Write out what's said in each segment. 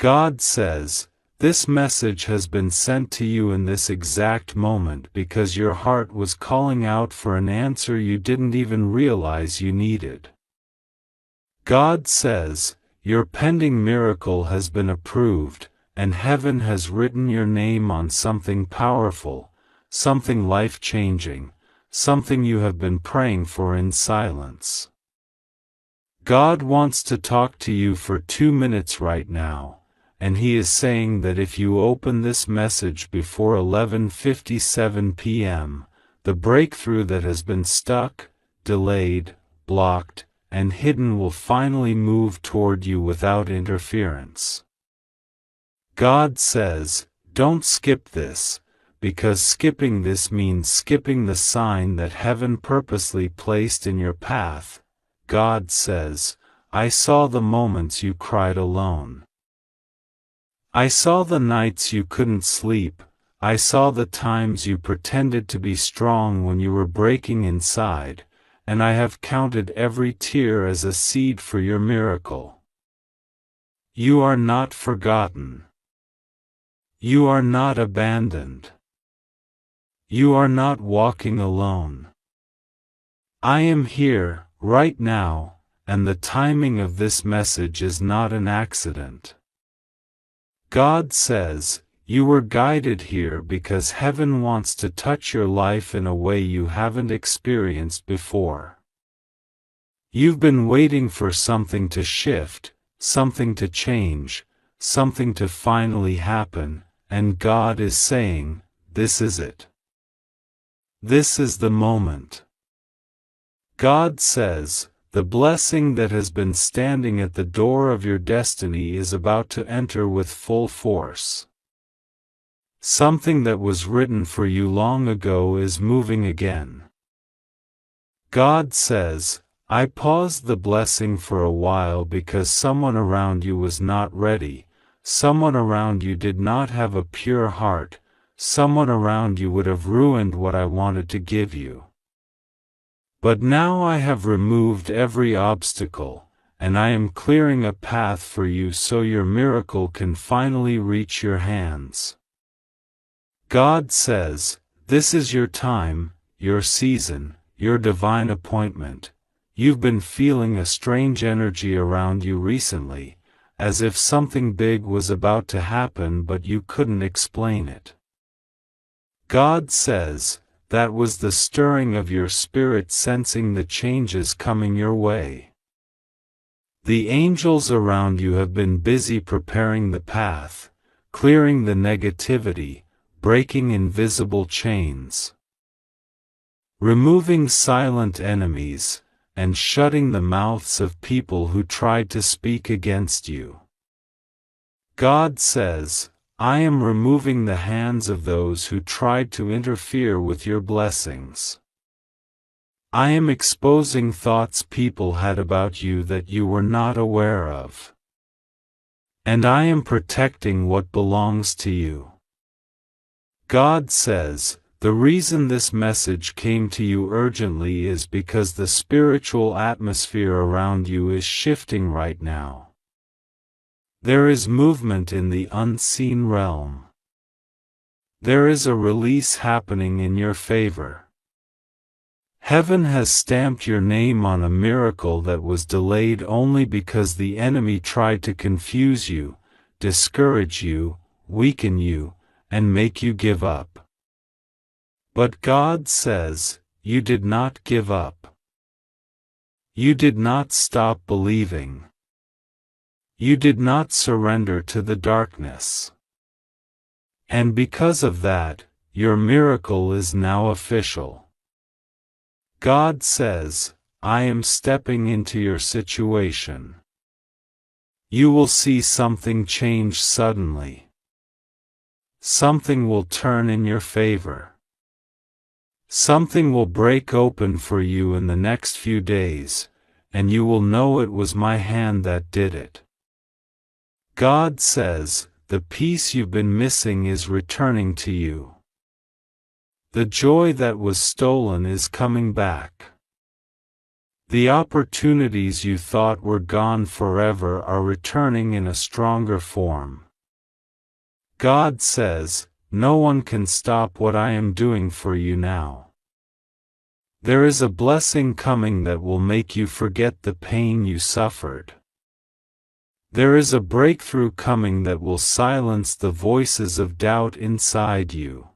God says, this message has been sent to you in this exact moment because your heart was calling out for an answer you didn't even realize you needed. God says, your pending miracle has been approved, and heaven has written your name on something powerful, something life-changing, something you have been praying for in silence. God wants to talk to you for 2 minutes right now, and He is saying that if you open this message before 11:57 p.m., the breakthrough that has been stuck, delayed, blocked, and hidden will finally move toward you without interference. God says, don't skip this, because skipping this means skipping the sign that heaven purposely placed in your path. God says, I saw the moments you cried alone. I saw the nights you couldn't sleep. I saw the times you pretended to be strong when you were breaking inside, and I have counted every tear as a seed for your miracle. You are not forgotten. You are not abandoned. You are not walking alone. I am here, right now, and the timing of this message is not an accident. God says, you were guided here because heaven wants to touch your life in a way you haven't experienced before. You've been waiting for something to shift, something to change, something to finally happen, and God is saying, this is it. This is the moment. God says, the blessing that has been standing at the door of your destiny is about to enter with full force. Something that was written for you long ago is moving again. God says, I paused the blessing for a while because someone around you was not ready, someone around you did not have a pure heart, someone around you would have ruined what I wanted to give you. But now I have removed every obstacle, and I am clearing a path for you so your miracle can finally reach your hands. God says, this is your time, your season, your divine appointment. You've been feeling a strange energy around you recently, as if something big was about to happen but you couldn't explain it. God says, that was the stirring of your spirit sensing the changes coming your way. The angels around you have been busy preparing the path, clearing the negativity, breaking invisible chains, removing silent enemies, and shutting the mouths of people who tried to speak against you. God says, I am removing the hands of those who tried to interfere with your blessings. I am exposing thoughts people had about you that you were not aware of. And I am protecting what belongs to you. God says, the reason this message came to you urgently is because the spiritual atmosphere around you is shifting right now. There is movement in the unseen realm. There is a release happening in your favor. Heaven has stamped your name on a miracle that was delayed only because the enemy tried to confuse you, discourage you, weaken you, and make you give up. But God says, you did not give up. You did not stop believing. You did not surrender to the darkness. And because of that, your miracle is now official. God says, I am stepping into your situation. You will see something change suddenly. Something will turn in your favor. Something will break open for you in the next few days, and you will know it was my hand that did it. God says, the peace you've been missing is returning to you. The joy that was stolen is coming back. The opportunities you thought were gone forever are returning in a stronger form. God says, no one can stop what I am doing for you now. There is a blessing coming that will make you forget the pain you suffered. There is a breakthrough coming that will silence the voices of doubt inside you.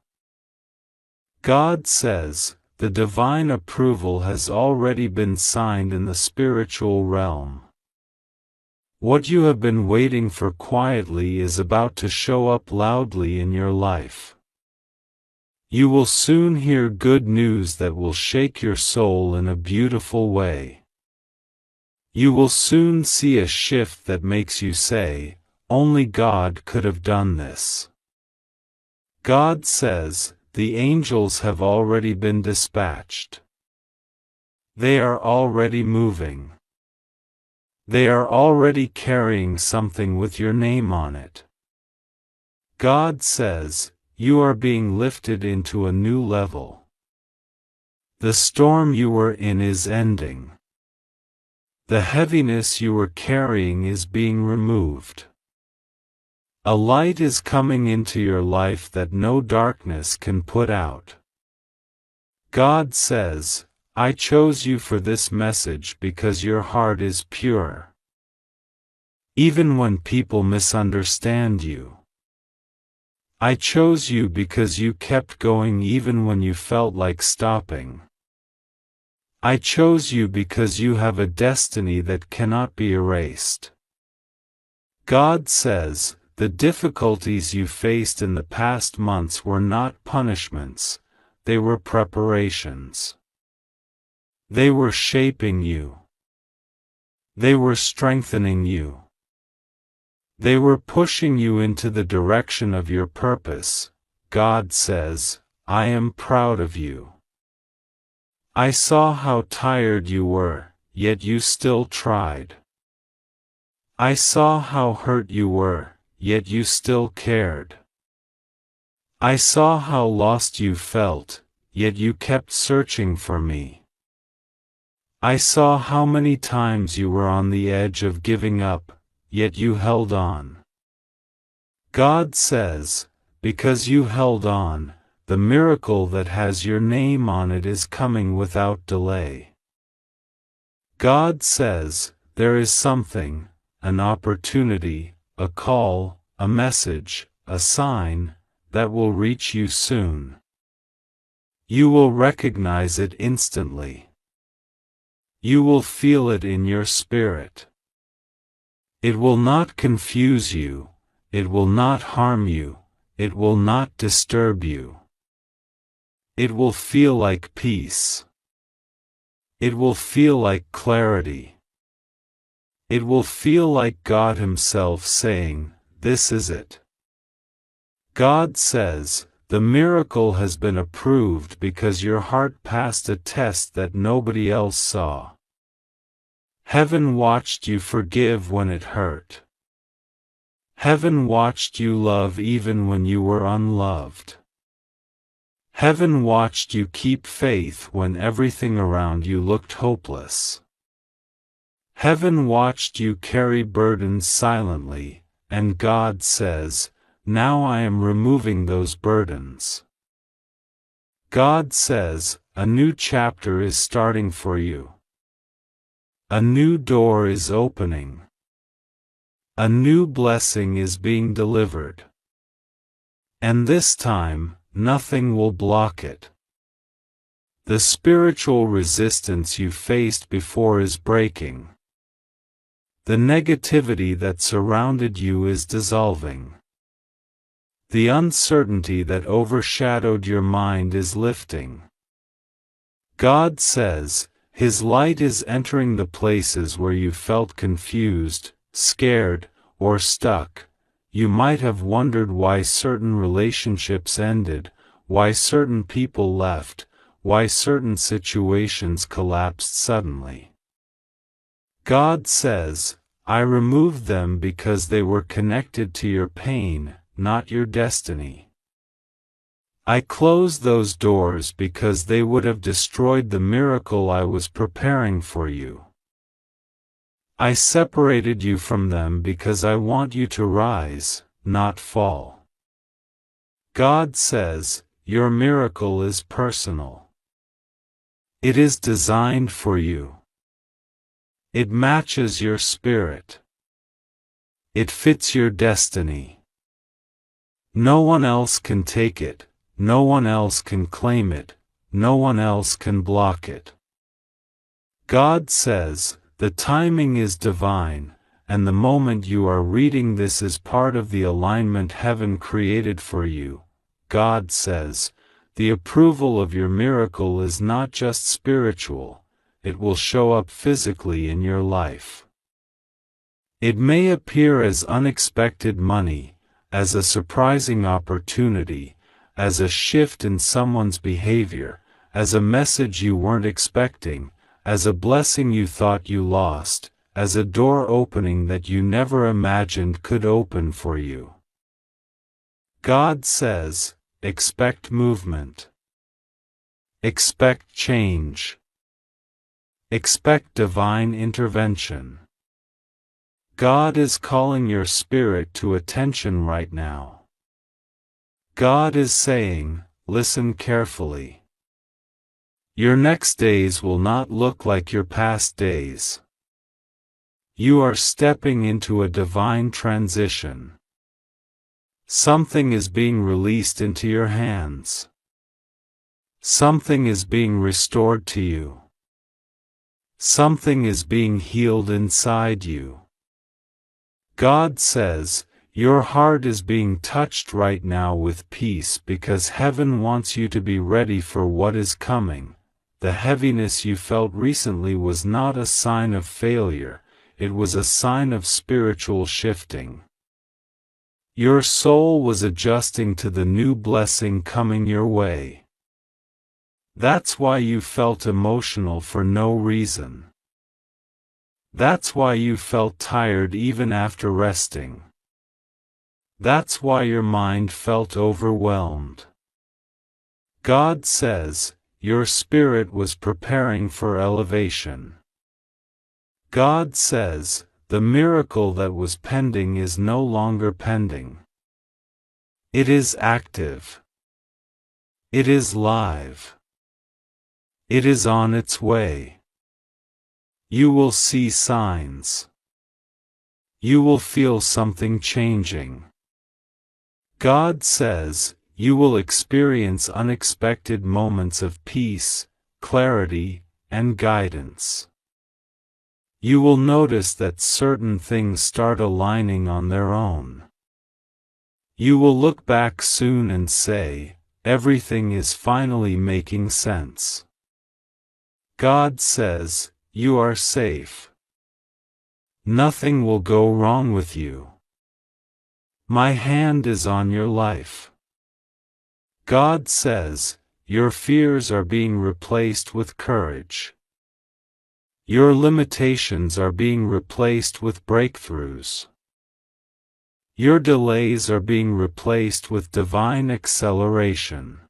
God says, the divine approval has already been signed in the spiritual realm. What you have been waiting for quietly is about to show up loudly in your life. You will soon hear good news that will shake your soul in a beautiful way. You will soon see a shift that makes you say, only God could have done this. God says, the angels have already been dispatched. They are already moving. They are already carrying something with your name on it. God says, you are being lifted into a new level. The storm you were in is ending. The heaviness you were carrying is being removed. A light is coming into your life that no darkness can put out. God says, I chose you for this message because your heart is pure. Even when people misunderstand you. I chose you because you kept going even when you felt like stopping. I chose you because you have a destiny that cannot be erased. God says, the difficulties you faced in the past months were not punishments, they were preparations. They were shaping you. They were strengthening you. They were pushing you into the direction of your purpose. God says, I am proud of you. I saw how tired you were, yet you still tried. I saw how hurt you were, yet you still cared. I saw how lost you felt, yet you kept searching for me. I saw how many times you were on the edge of giving up, yet you held on. God says, because you held on, the miracle that has your name on it is coming without delay. God says, there is something, an opportunity, a call, a message, a sign, that will reach you soon. You will recognize it instantly. You will feel it in your spirit. It will not confuse you, it will not harm you, it will not disturb you. It will feel like peace. It will feel like clarity. It will feel like God Himself saying, this is it. God says, the miracle has been approved because your heart passed a test that nobody else saw. Heaven watched you forgive when it hurt. Heaven watched you love even when you were unloved. Heaven watched you keep faith when everything around you looked hopeless. Heaven watched you carry burdens silently, and God says, now I am removing those burdens. God says, a new chapter is starting for you. A new door is opening. A new blessing is being delivered. And this time, nothing will block it. The spiritual resistance you faced before is breaking. The negativity that surrounded you is dissolving. The uncertainty that overshadowed your mind is lifting. God says, His light is entering the places where you felt confused, scared, or stuck. You might have wondered why certain relationships ended, why certain people left, why certain situations collapsed suddenly. God says, I removed them because they were connected to your pain, not your destiny. I closed those doors because they would have destroyed the miracle I was preparing for you. I separated you from them because I want you to rise, not fall. God says, your miracle is personal. It is designed for you. It matches your spirit. It fits your destiny. No one else can take it, no one else can claim it, no one else can block it. God says, the timing is divine, and the moment you are reading this is part of the alignment heaven created for you. God says, the approval of your miracle is not just spiritual, it will show up physically in your life. It may appear as unexpected money, as a surprising opportunity, as a shift in someone's behavior, as a message you weren't expecting, as a blessing you thought you lost, as a door opening that you never imagined could open for you. God says, expect movement. Expect change. Expect divine intervention. God is calling your spirit to attention right now. God is saying, listen carefully. Your next days will not look like your past days. You are stepping into a divine transition. Something is being released into your hands. Something is being restored to you. Something is being healed inside you. God says, your heart is being touched right now with peace because heaven wants you to be ready for what is coming. The heaviness you felt recently was not a sign of failure, it was a sign of spiritual shifting. Your soul was adjusting to the new blessing coming your way. That's why you felt emotional for no reason. That's why you felt tired even after resting. That's why your mind felt overwhelmed. God says, your spirit was preparing for elevation. God says, the miracle that was pending is no longer pending. It is active. It is live. It is on its way. You will see signs. You will feel something changing. God says, you will experience unexpected moments of peace, clarity, and guidance. You will notice that certain things start aligning on their own. You will look back soon and say, everything is finally making sense. God says, you are safe. Nothing will go wrong with you. My hand is on your life. God says, your fears are being replaced with courage. Your limitations are being replaced with breakthroughs. Your delays are being replaced with divine acceleration.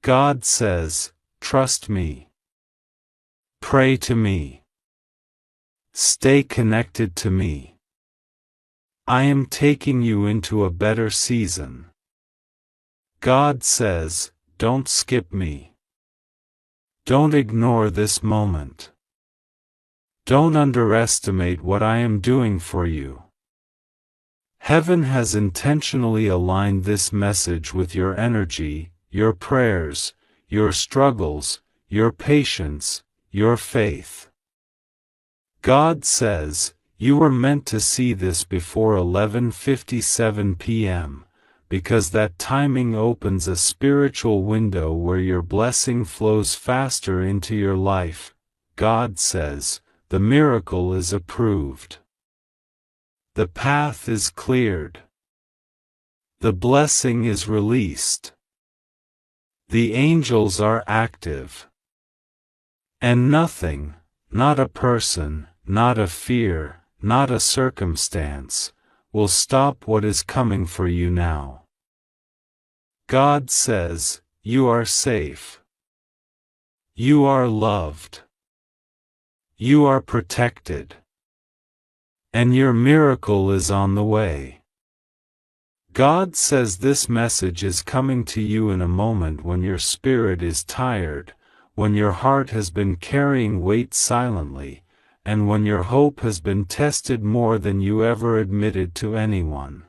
God says, trust me. Pray to me. Stay connected to me. I am taking you into a better season. God says, don't skip me. Don't ignore this moment. Don't underestimate what I am doing for you. Heaven has intentionally aligned this message with your energy, your prayers, your struggles, your patience, your faith. God says, you were meant to see this before 11:57 p.m., because that timing opens a spiritual window where your blessing flows faster into your life. God says, the miracle is approved. The path is cleared. The blessing is released. The angels are active. And nothing, not a person, not a fear, not a circumstance, will stop what is coming for you now. God says, you are safe. You are loved. You are protected. And your miracle is on the way. God says this message is coming to you in a moment when your spirit is tired, when your heart has been carrying weight silently, and when your hope has been tested more than you ever admitted to anyone.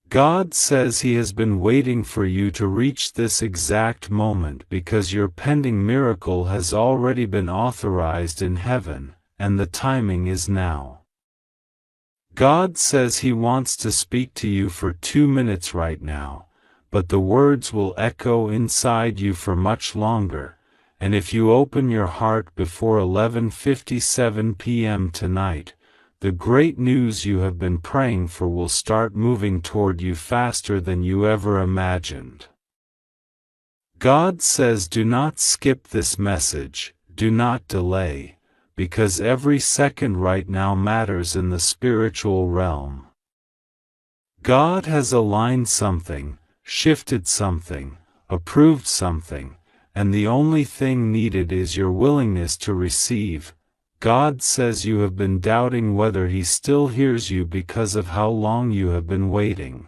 God says He has been waiting for you to reach this exact moment because your pending miracle has already been authorized in heaven, and the timing is now. God says He wants to speak to you for 2 minutes right now, but the words will echo inside you for much longer, and if you open your heart before 11:57 p.m. tonight, the great news you have been praying for will start moving toward you faster than you ever imagined. God says do not skip this message, do not delay, because every second right now matters in the spiritual realm. God has aligned something, shifted something, approved something, and the only thing needed is your willingness to receive. God says you have been doubting whether He still hears you because of how long you have been waiting.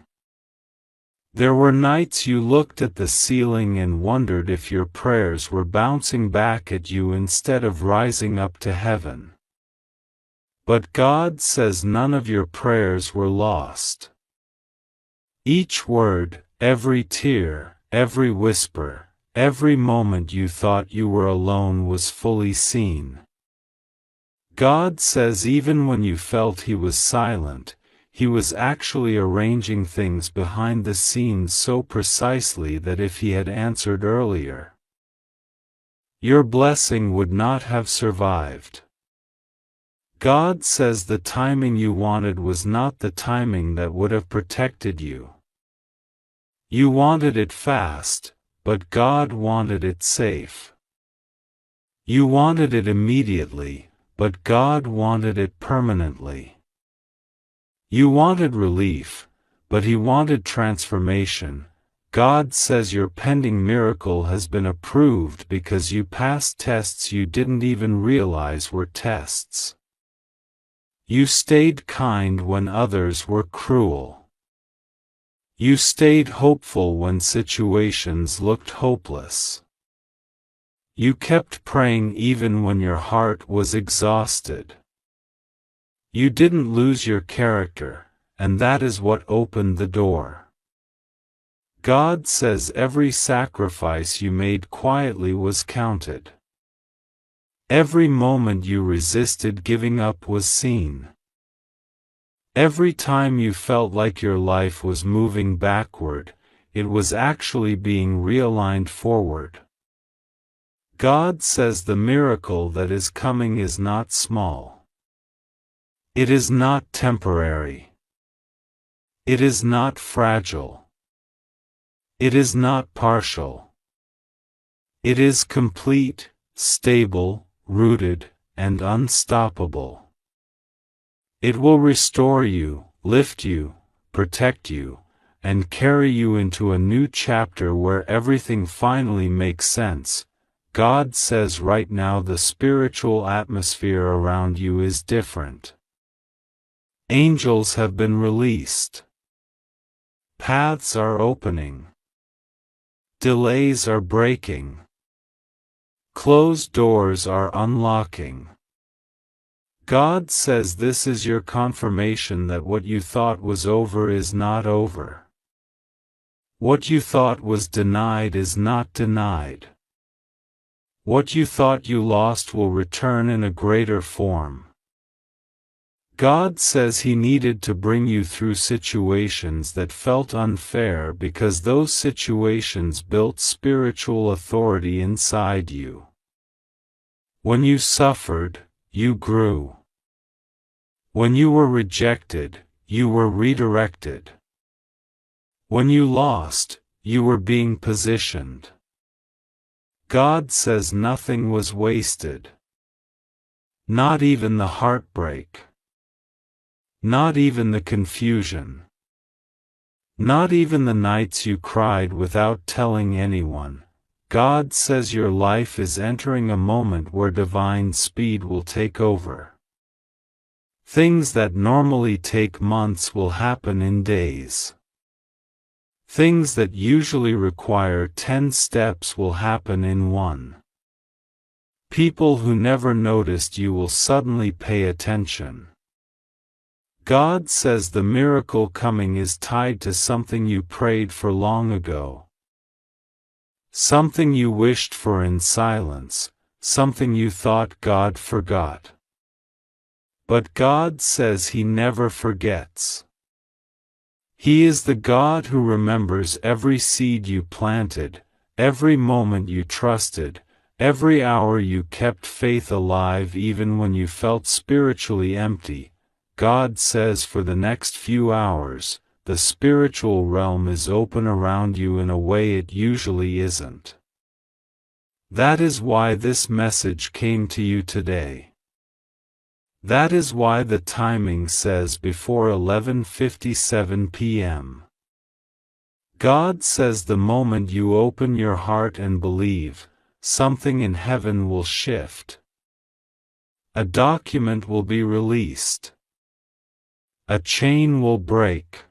There were nights you looked at the ceiling and wondered if your prayers were bouncing back at you instead of rising up to heaven. But God says none of your prayers were lost. Each word, every tear, every whisper, every moment you thought you were alone was fully seen. God says even when you felt He was silent, He was actually arranging things behind the scenes so precisely that if He had answered earlier, your blessing would not have survived. God says the timing you wanted was not the timing that would have protected you. You wanted it fast, but God wanted it safe. You wanted it immediately, but God wanted it permanently. You wanted relief, but He wanted transformation. God says your pending miracle has been approved because you passed tests you didn't even realize were tests. You stayed kind when others were cruel. You stayed hopeful when situations looked hopeless. You kept praying even when your heart was exhausted. You didn't lose your character, and that is what opened the door. God says every sacrifice you made quietly was counted. Every moment you resisted giving up was seen. Every time you felt like your life was moving backward, it was actually being realigned forward. God says the miracle that is coming is not small. It is not temporary. It is not fragile. It is not partial. It is complete, stable, rooted, and unstoppable. It will restore you, lift you, protect you, and carry you into a new chapter where everything finally makes sense. God says right now the spiritual atmosphere around you is different. Angels have been released. Paths are opening. Delays are breaking. Closed doors are unlocking. God says this is your confirmation that what you thought was over is not over. What you thought was denied is not denied. What you thought you lost will return in a greater form. God says He needed to bring you through situations that felt unfair because those situations built spiritual authority inside you. When you suffered, you grew. When you were rejected, you were redirected. When you lost, you were being positioned. God says nothing was wasted. Not even the heartbreak. Not even the confusion. Not even the nights you cried without telling anyone. God says your life is entering a moment where divine speed will take over. Things that normally take months will happen in days. Things that usually require 10 steps will happen in one. People who never noticed you will suddenly pay attention. God says the miracle coming is tied to something you prayed for long ago. Something you wished for in silence, something you thought God forgot. But God says He never forgets. He is the God who remembers every seed you planted, every moment you trusted, every hour you kept faith alive even when you felt spiritually empty. God says for the next few hours, the spiritual realm is open around you in a way it usually isn't. That is why this message came to you today. That is why the timing says before 11:57 p.m. God says the moment you open your heart and believe, something in heaven will shift. A document will be released. A chain will break.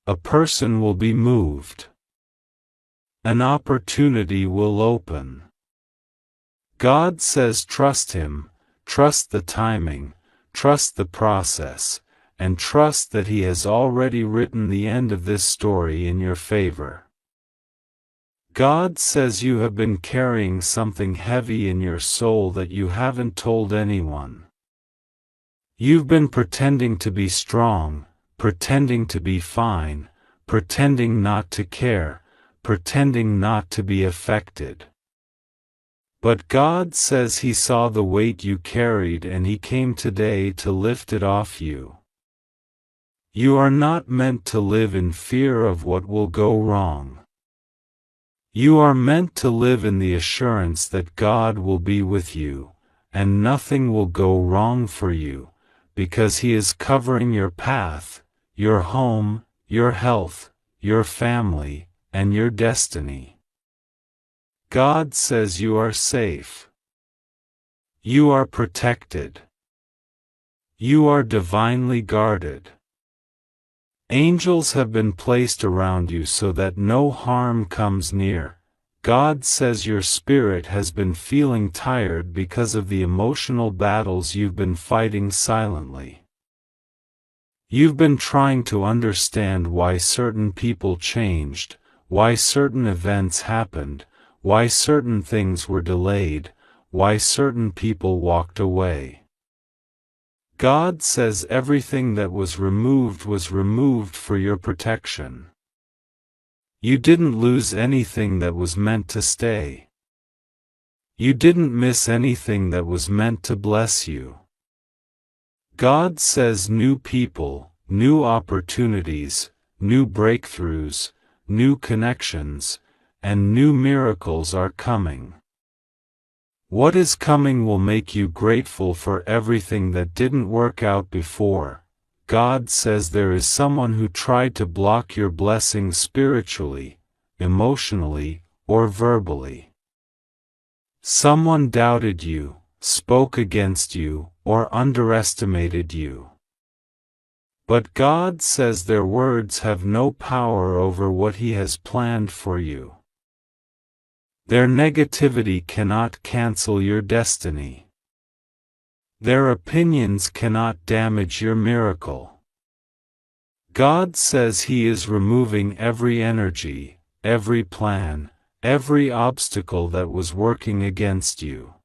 A person will be moved. An opportunity will open. God says trust Him, trust the timing, trust the process, and trust that He has already written the end of this story in your favor. God says you have been carrying something heavy in your soul that you haven't told anyone. You've been pretending to be strong, pretending to be fine, pretending not to care, pretending not to be affected. But God says He saw the weight you carried and He came today to lift it off you. You are not meant to live in fear of what will go wrong. You are meant to live in the assurance that God will be with you, and nothing will go wrong for you, because He is covering your path, your home, your health, your family, and your destiny. God says you are safe. You are protected. You are divinely guarded. Angels have been placed around you so that no harm comes near. God says your spirit has been feeling tired because of the emotional battles you've been fighting silently. You've been trying to understand why certain people changed, why certain events happened, why certain things were delayed, why certain people walked away. God says everything that was removed for your protection. You didn't lose anything that was meant to stay. You didn't miss anything that was meant to bless you. God says new people, new opportunities, new breakthroughs, new connections, and new miracles are coming. What is coming will make you grateful for everything that didn't work out before. God says there is someone who tried to block your blessings spiritually, emotionally, or verbally. Someone doubted you, spoke against you, or underestimated you. But God says their words have no power over what He has planned for you. Their negativity cannot cancel your destiny. Their opinions cannot damage your miracle. God says He is removing every energy, every plan, every obstacle that was working against you.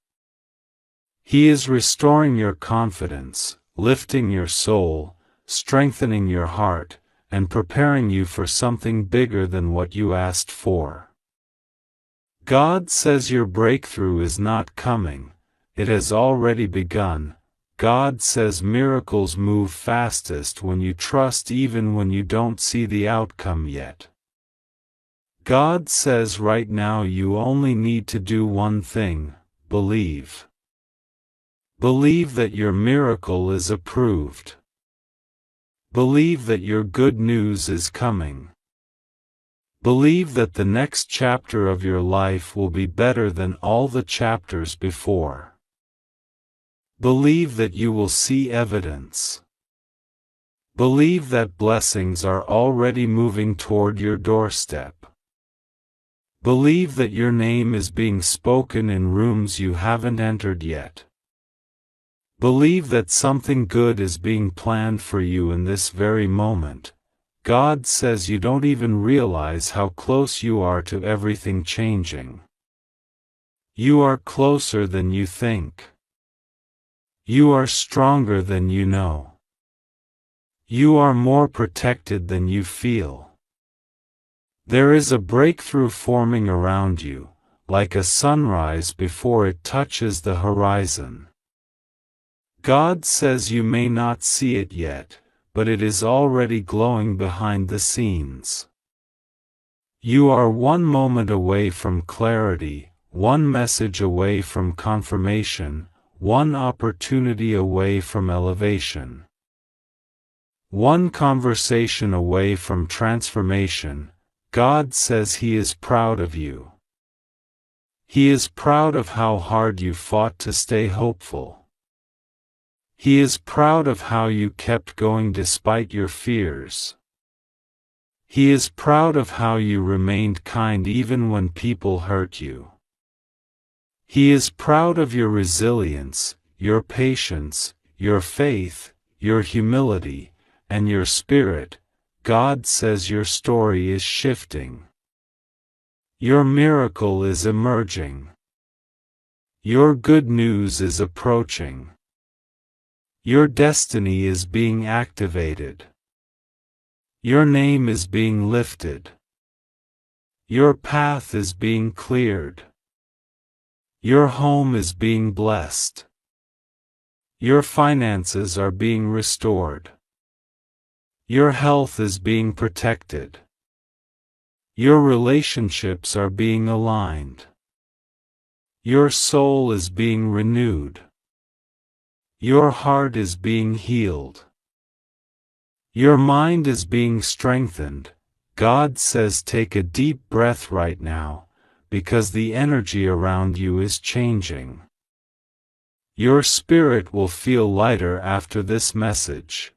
He is restoring your confidence, lifting your soul, strengthening your heart, and preparing you for something bigger than what you asked for. God says your breakthrough is not coming. It has already begun. God says miracles move fastest when you trust even when you don't see the outcome yet. God says right now you only need to do one thing: believe. Believe that your miracle is approved. Believe that your good news is coming. Believe that the next chapter of your life will be better than all the chapters before. Believe that you will see evidence. Believe that blessings are already moving toward your doorstep. Believe that your name is being spoken in rooms you haven't entered yet. Believe that something good is being planned for you in this very moment. God says you don't even realize how close you are to everything changing. You are closer than you think. You are stronger than you know. You are more protected than you feel. There is a breakthrough forming around you, like a sunrise before it touches the horizon. God says you may not see it yet, but it is already glowing behind the scenes. You are one moment away from clarity, one message away from confirmation, one opportunity away from elevation. One conversation away from transformation. God says He is proud of you. He is proud of how hard you fought to stay hopeful. He is proud of how you kept going despite your fears. He is proud of how you remained kind even when people hurt you. He is proud of your resilience, your patience, your faith, your humility, and your spirit. God says your story is shifting. Your miracle is emerging. Your good news is approaching. Your destiny is being activated. Your name is being lifted. Your path is being cleared. Your home is being blessed. Your finances are being restored. Your health is being protected. Your relationships are being aligned. Your soul is being renewed. Your heart is being healed. Your mind is being strengthened. God says take a deep breath right now, because the energy around you is changing. Your spirit will feel lighter after this message.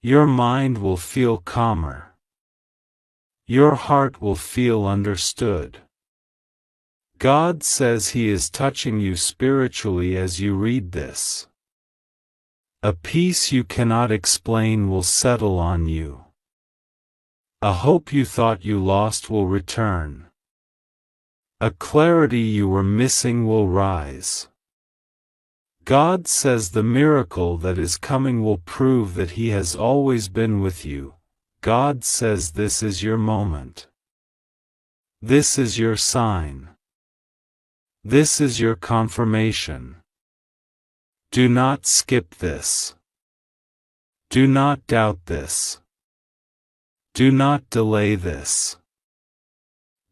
Your mind will feel calmer. Your heart will feel understood. God says He is touching you spiritually as you read this. A peace you cannot explain will settle on you. A hope you thought you lost will return. A clarity you were missing will rise. God says the miracle that is coming will prove that He has always been with you. God says this is your moment. This is your sign. This is your confirmation. Do not skip this. Do not doubt this. Do not delay this.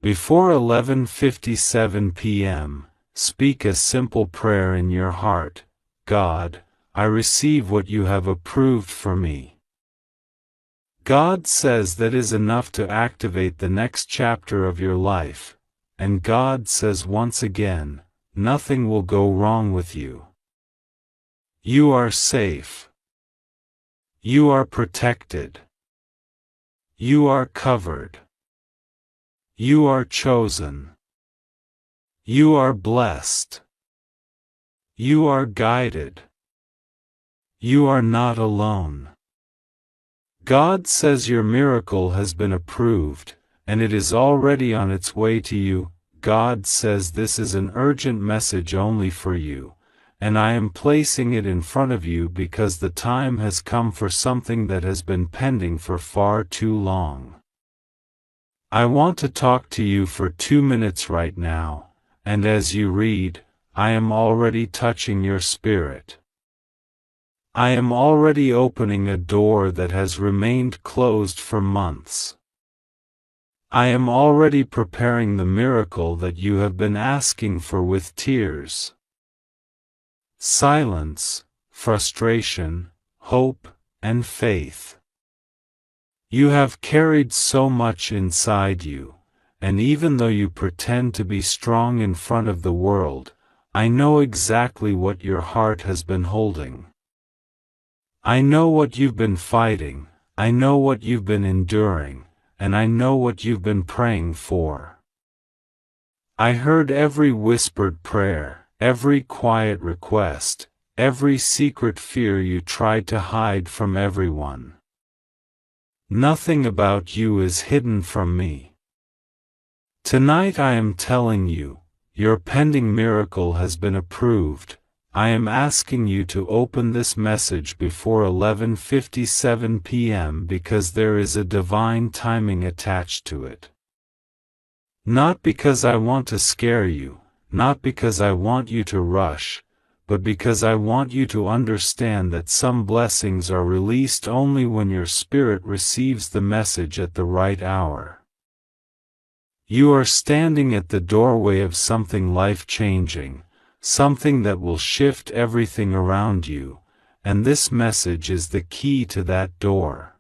Before 11:57 p.m., speak a simple prayer in your heart. God, I receive what you have approved for me. God says that is enough to activate the next chapter of your life. And God says once again, nothing will go wrong with you. You are safe. You are protected. You are covered. You are chosen. You are blessed. You are guided. You are not alone. God says your miracle has been approved, and it is already on its way to you. God says this is an urgent message only for you, and I am placing it in front of you because the time has come for something that has been pending for far too long. I want to talk to you for 2 minutes right now, and as you read, I am already touching your spirit. I am already opening a door that has remained closed for months. I am already preparing the miracle that you have been asking for with tears, silence, frustration, hope, and faith. You have carried so much inside you, and even though you pretend to be strong in front of the world, I know exactly what your heart has been holding. I know what you've been fighting, I know what you've been enduring, and I know what you've been praying for. I heard every whispered prayer, every quiet request, every secret fear you tried to hide from everyone. Nothing about you is hidden from me. Tonight I am telling you, your pending miracle has been approved. I am asking you to open this message before 11:57 p.m. because there is a divine timing attached to it. Not because I want to scare you, not because I want you to rush, but because I want you to understand that some blessings are released only when your spirit receives the message at the right hour. You are standing at the doorway of something life-changing, something that will shift everything around you, and this message is the key to that door.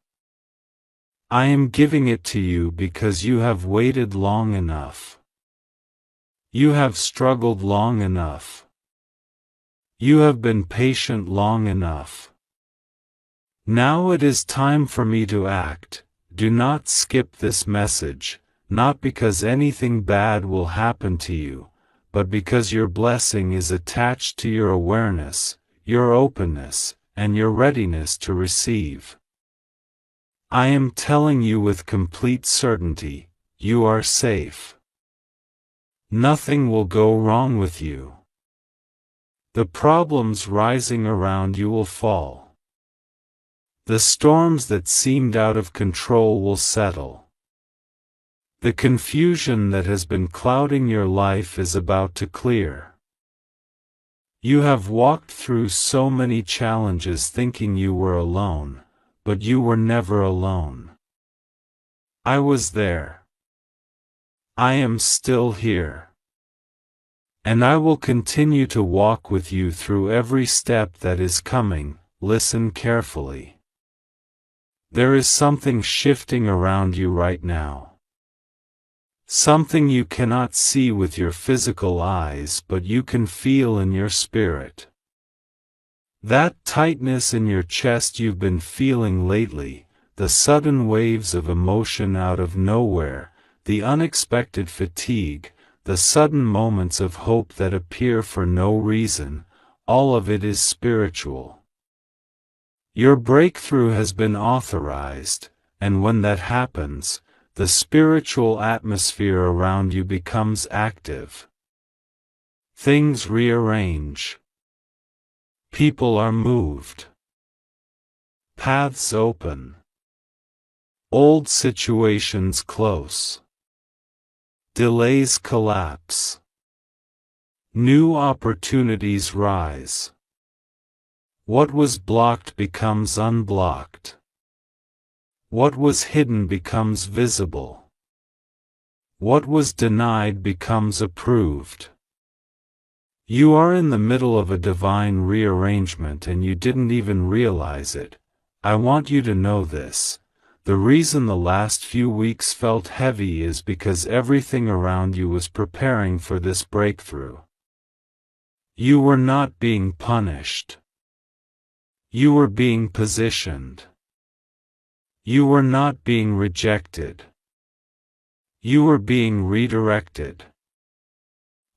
I am giving it to you because you have waited long enough. You have struggled long enough. You have been patient long enough. Now it is time for me to act. Do not skip this message, not because anything bad will happen to you, but because your blessing is attached to your awareness, your openness, and your readiness to receive. I am telling you with complete certainty, you are safe. Nothing will go wrong with you. The problems rising around you will fall. The storms that seemed out of control will settle. The confusion that has been clouding your life is about to clear. You have walked through so many challenges thinking you were alone, but you were never alone. I was there. I am still here. And I will continue to walk with you through every step that is coming. Listen carefully. There is something shifting around you right now. Something you cannot see with your physical eyes but you can feel in your spirit. That tightness in your chest you've been feeling lately, the sudden waves of emotion out of nowhere, the unexpected fatigue, the sudden moments of hope that appear for no reason, all of it is spiritual. Your breakthrough has been authorized, and when that happens, the spiritual atmosphere around you becomes active. Things rearrange. People are moved. Paths open. Old situations close. Delays collapse. New opportunities rise. What was blocked becomes unblocked. What was hidden becomes visible. What was denied becomes approved. You are in the middle of a divine rearrangement and you didn't even realize it. I want you to know this. The reason the last few weeks felt heavy is because everything around you was preparing for this breakthrough. You were not being punished. You were being positioned. You were not being rejected. You were being redirected.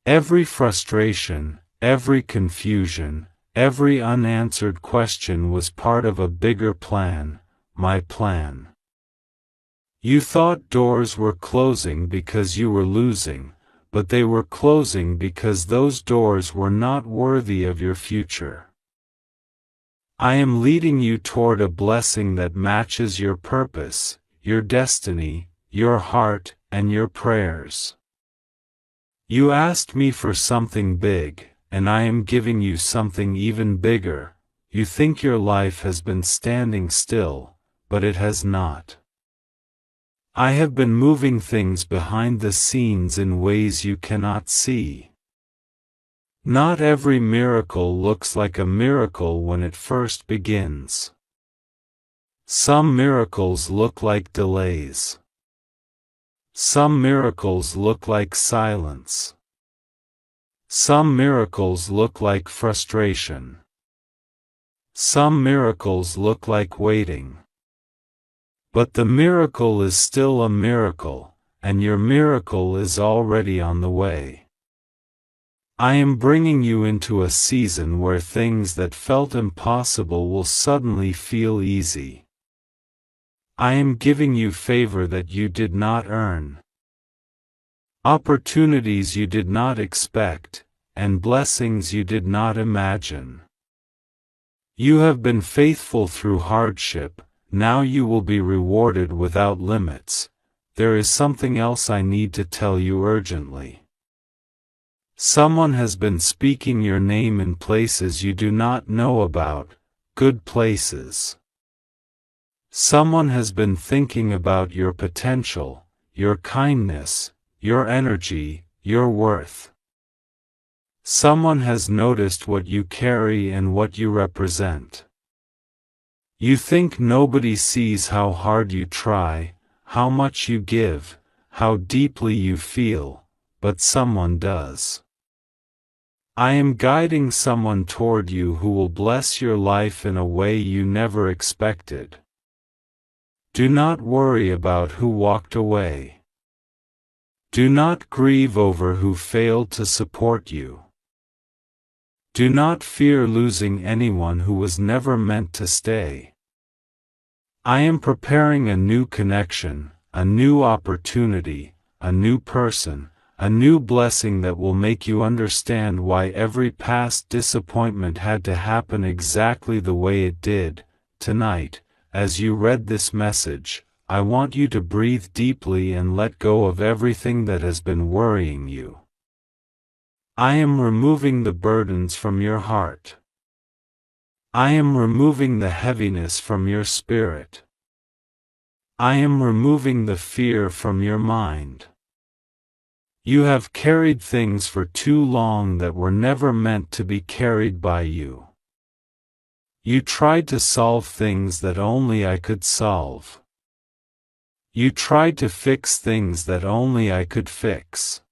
Every frustration, every confusion, every unanswered question was part of a bigger plan, my plan. You thought doors were closing because you were losing, but they were closing because those doors were not worthy of your future. I am leading you toward a blessing that matches your purpose, your destiny, your heart, and your prayers. You asked me for something big, and I am giving you something even bigger. You think your life has been standing still, but it has not. I have been moving things behind the scenes in ways you cannot see. Not every miracle looks like a miracle when it first begins. Some miracles look like delays. Some miracles look like silence. Some miracles look like frustration. Some miracles look like waiting. But the miracle is still a miracle, and your miracle is already on the way. I am bringing you into a season where things that felt impossible will suddenly feel easy. I am giving you favor that you did not earn, opportunities you did not expect, and blessings you did not imagine. You have been faithful through hardship, now you will be rewarded without limits. There is something else I need to tell you urgently. Someone has been speaking your name in places you do not know about, good places. Someone has been thinking about your potential, your kindness, your energy, your worth. Someone has noticed what you carry and what you represent. You think nobody sees how hard you try, how much you give, how deeply you feel, but someone does. I am guiding someone toward you who will bless your life in a way you never expected. Do not worry about who walked away. Do not grieve over who failed to support you. Do not fear losing anyone who was never meant to stay. I am preparing a new connection, a new opportunity, a new person, a new blessing that will make you understand why every past disappointment had to happen exactly the way it did. Tonight, as you read this message, I want you to breathe deeply and let go of everything that has been worrying you. I am removing the burdens from your heart. I am removing the heaviness from your spirit. I am removing the fear from your mind. You have carried things for too long that were never meant to be carried by you. You tried to solve things that only I could solve. You tried to fix things that only I could fix.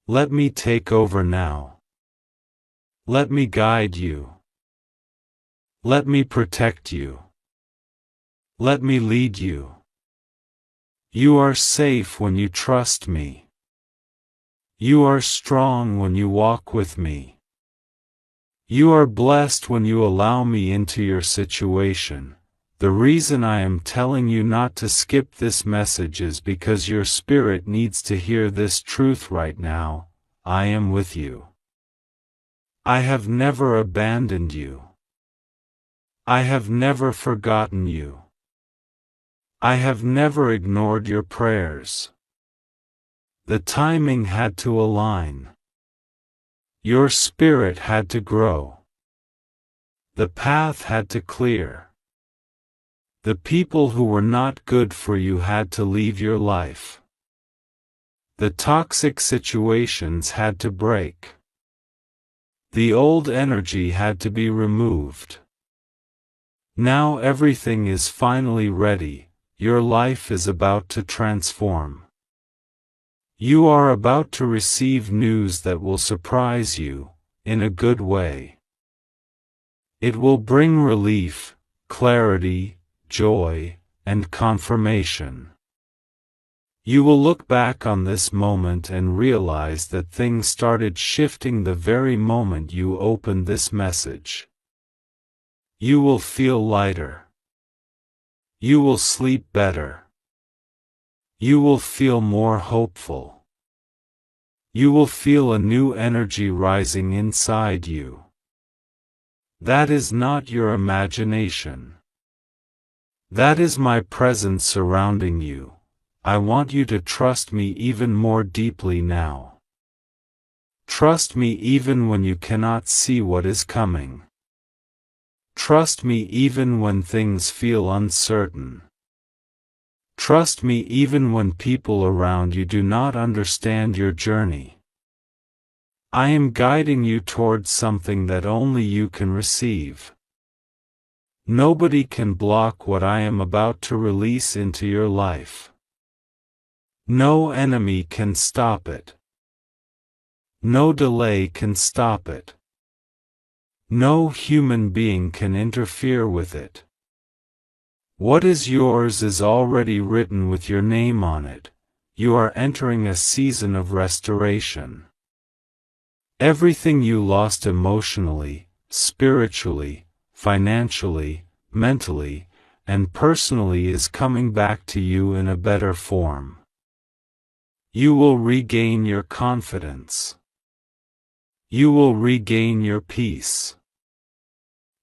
Let me take over now. Let me guide you. Let me protect you. Let me lead you. You are safe when you trust me. You are strong when you walk with me. You are blessed when you allow me into your situation. The reason I am telling you not to skip this message is because your spirit needs to hear this truth right now. I am with you. I have never abandoned you. I have never forgotten you. I have never ignored your prayers. The timing had to align. Your spirit had to grow. The path had to clear. The people who were not good for you had to leave your life. The toxic situations had to break. The old energy had to be removed. Now everything is finally ready. Your life is about to transform. You are about to receive news that will surprise you, in a good way. It will bring relief, clarity, joy, and confirmation. You will look back on this moment and realize that things started shifting the very moment you opened this message. You will feel lighter. You will sleep better. You will feel more hopeful. You will feel a new energy rising inside you. That is not your imagination. That is my presence surrounding you. I want you to trust me even more deeply now. Trust me even when you cannot see what is coming. Trust me even when things feel uncertain. Trust me even when people around you do not understand your journey. I am guiding you towards something that only you can receive. Nobody can block what I am about to release into your life. No enemy can stop it. No delay can stop it. No human being can interfere with it. What is yours is already written with your name on it. You are entering a season of restoration. Everything you lost emotionally, spiritually, financially, mentally, and personally is coming back to you in a better form. You will regain your confidence. You will regain your peace.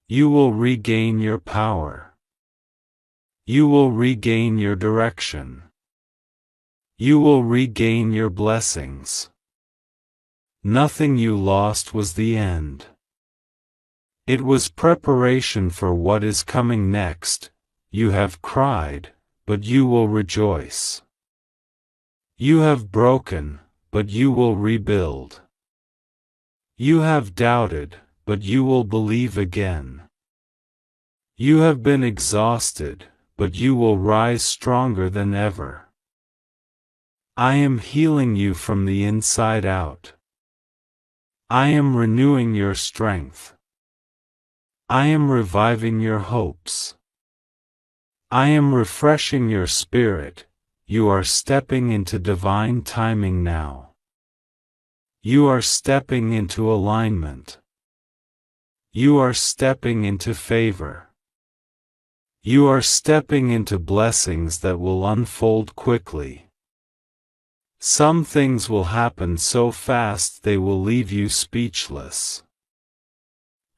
You will regain your power. You will regain your direction. You will regain your blessings. Nothing you lost was the end. It was preparation for what is coming next. You have cried, but you will rejoice. You have broken, but you will rebuild. You have doubted, but you will believe again. You have been exhausted, but you will rise stronger than ever. I am healing you from the inside out. I am renewing your strength. I am reviving your hopes. I am refreshing your spirit. You are stepping into divine timing now. You are stepping into alignment. You are stepping into favor. You are stepping into blessings that will unfold quickly. Some things will happen so fast they will leave you speechless.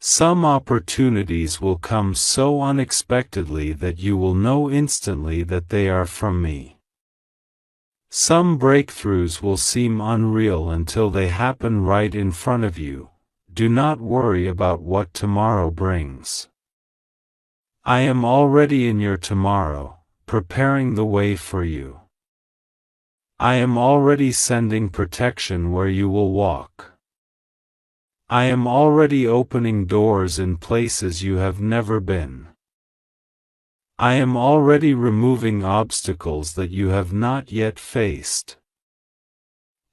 Some opportunities will come so unexpectedly that you will know instantly that they are from me. Some breakthroughs will seem unreal until they happen right in front of you. Do not worry about what tomorrow brings. I am already in your tomorrow, preparing the way for you. I am already sending protection where you will walk. I am already opening doors in places you have never been. I am already removing obstacles that you have not yet faced.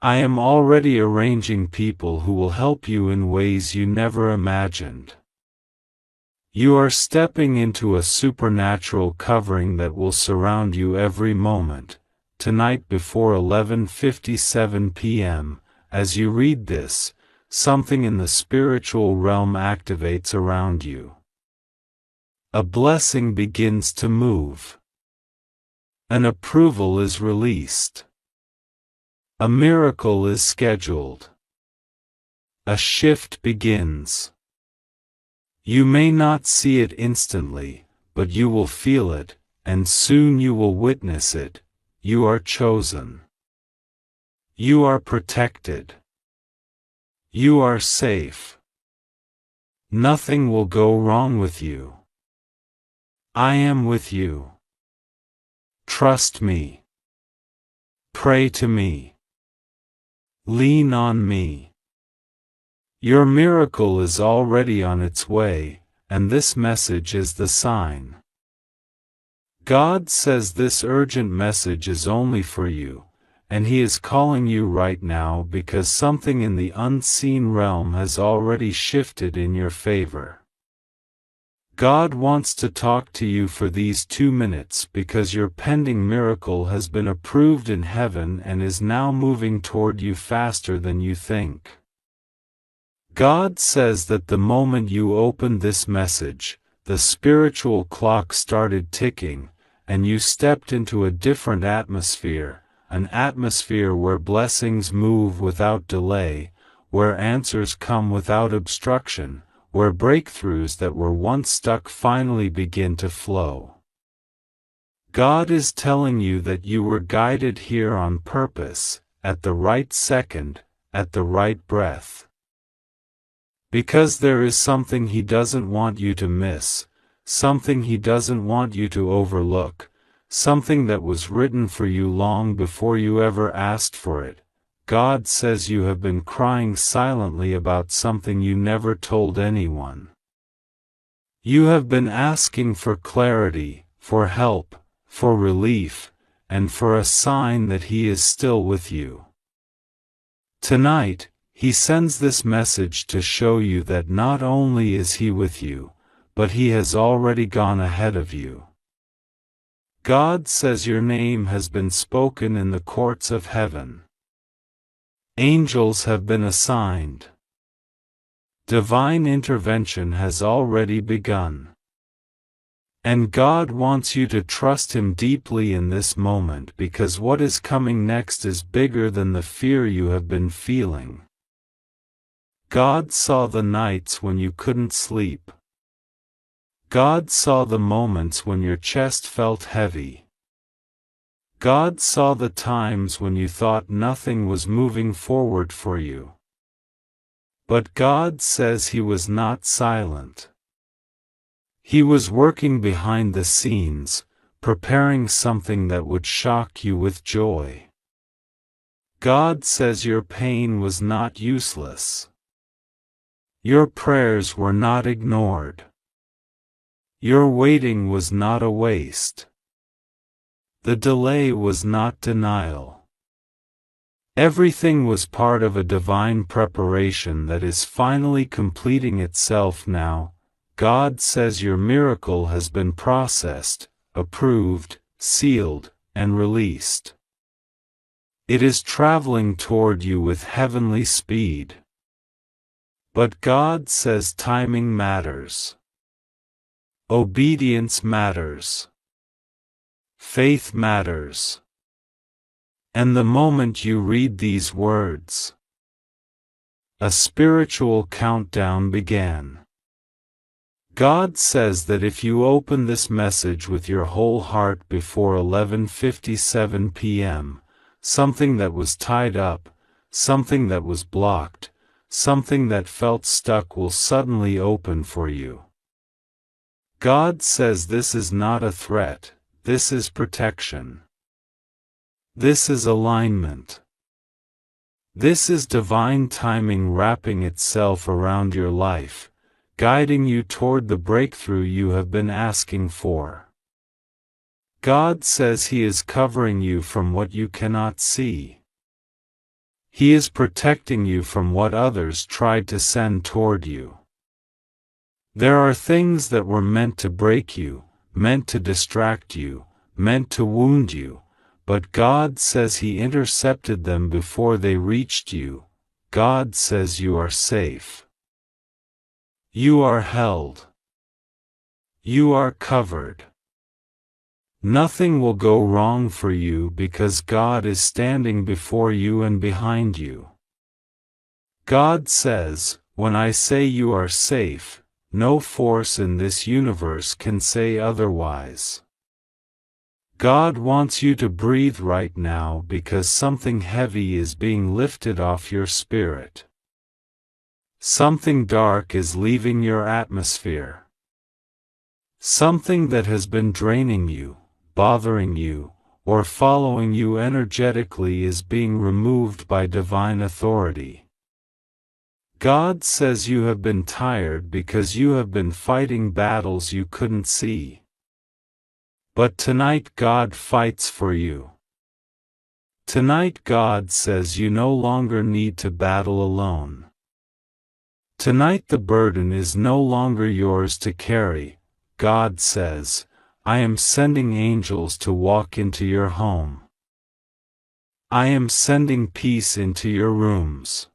I am already arranging people who will help you in ways you never imagined. You are stepping into a supernatural covering that will surround you every moment. Tonight before 11:57 p.m., as you read this, something in the spiritual realm activates around you. A blessing begins to move. An approval is released. A miracle is scheduled. A shift begins. You may not see it instantly, but you will feel it, and soon you will witness it. You are chosen. You are protected. You are safe. Nothing will go wrong with you. I am with you. Trust me. Pray to me. Lean on me. Your miracle is already on its way, and this message is the sign. God says this urgent message is only for you, and He is calling you right now because something in the unseen realm has already shifted in your favor. God wants to talk to you for these 2 minutes because your pending miracle has been approved in heaven and is now moving toward you faster than you think. God says that the moment you opened this message, the spiritual clock started ticking, and you stepped into a different atmosphere, an atmosphere where blessings move without delay, where answers come without obstruction, where breakthroughs that were once stuck finally begin to flow. God is telling you that you were guided here on purpose, at the right second, at the right breath. Because there is something He doesn't want you to miss, something He doesn't want you to overlook, something that was written for you long before you ever asked for it. God says you have been crying silently about something you never told anyone. You have been asking for clarity, for help, for relief, and for a sign that He is still with you. Tonight, He sends this message to show you that not only is He with you, but He has already gone ahead of you. God says your name has been spoken in the courts of heaven. Angels have been assigned. Divine intervention has already begun. And God wants you to trust Him deeply in this moment because what is coming next is bigger than the fear you have been feeling. God saw the nights when you couldn't sleep. God saw the moments when your chest felt heavy. God saw the times when you thought nothing was moving forward for you. But God says He was not silent. He was working behind the scenes, preparing something that would shock you with joy. God says your pain was not useless. Your prayers were not ignored. Your waiting was not a waste. The delay was not denial. Everything was part of a divine preparation that is finally completing itself now. God says your miracle has been processed, approved, sealed, and released. It is traveling toward you with heavenly speed. But God says timing matters. Obedience matters. Faith matters. And the moment you read these words, a spiritual countdown began. God says that if you open this message with your whole heart before 11:57 p.m., something that was tied up, something that was blocked, something that felt stuck will suddenly open for you. God says this is not a threat, this is protection. This is alignment. This is divine timing wrapping itself around your life, guiding you toward the breakthrough you have been asking for. God says He is covering you from what you cannot see. He is protecting you from what others tried to send toward you. There are things that were meant to break you, meant to distract you, meant to wound you, but God says He intercepted them before they reached you. God says you are safe. You are held. You are covered. Nothing will go wrong for you because God is standing before you and behind you. God says, when I say you are safe, no force in this universe can say otherwise. God wants you to breathe right now because something heavy is being lifted off your spirit. Something dark is leaving your atmosphere. Something that has been draining you, bothering you, or following you energetically is being removed by divine authority. God says you have been tired because you have been fighting battles you couldn't see. But tonight God fights for you. Tonight God says you no longer need to battle alone. Tonight the burden is no longer yours to carry. God says, I am sending angels to walk into your home. I am sending peace into your rooms.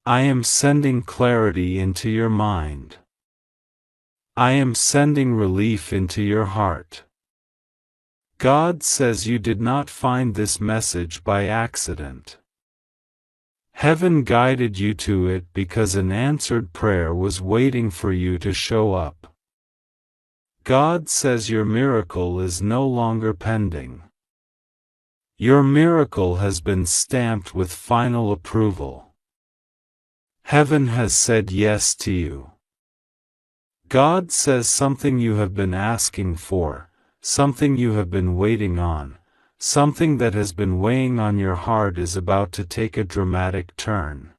I am sending clarity into your mind. I am sending relief into your heart. God says you did not find this message by accident. Heaven guided you to it because an answered prayer was waiting for you to show up. God says your miracle is no longer pending. Your miracle has been stamped with final approval. Heaven has said yes to you. God says something you have been asking for, something you have been waiting on, something that has been weighing on your heart is about to take a dramatic turn.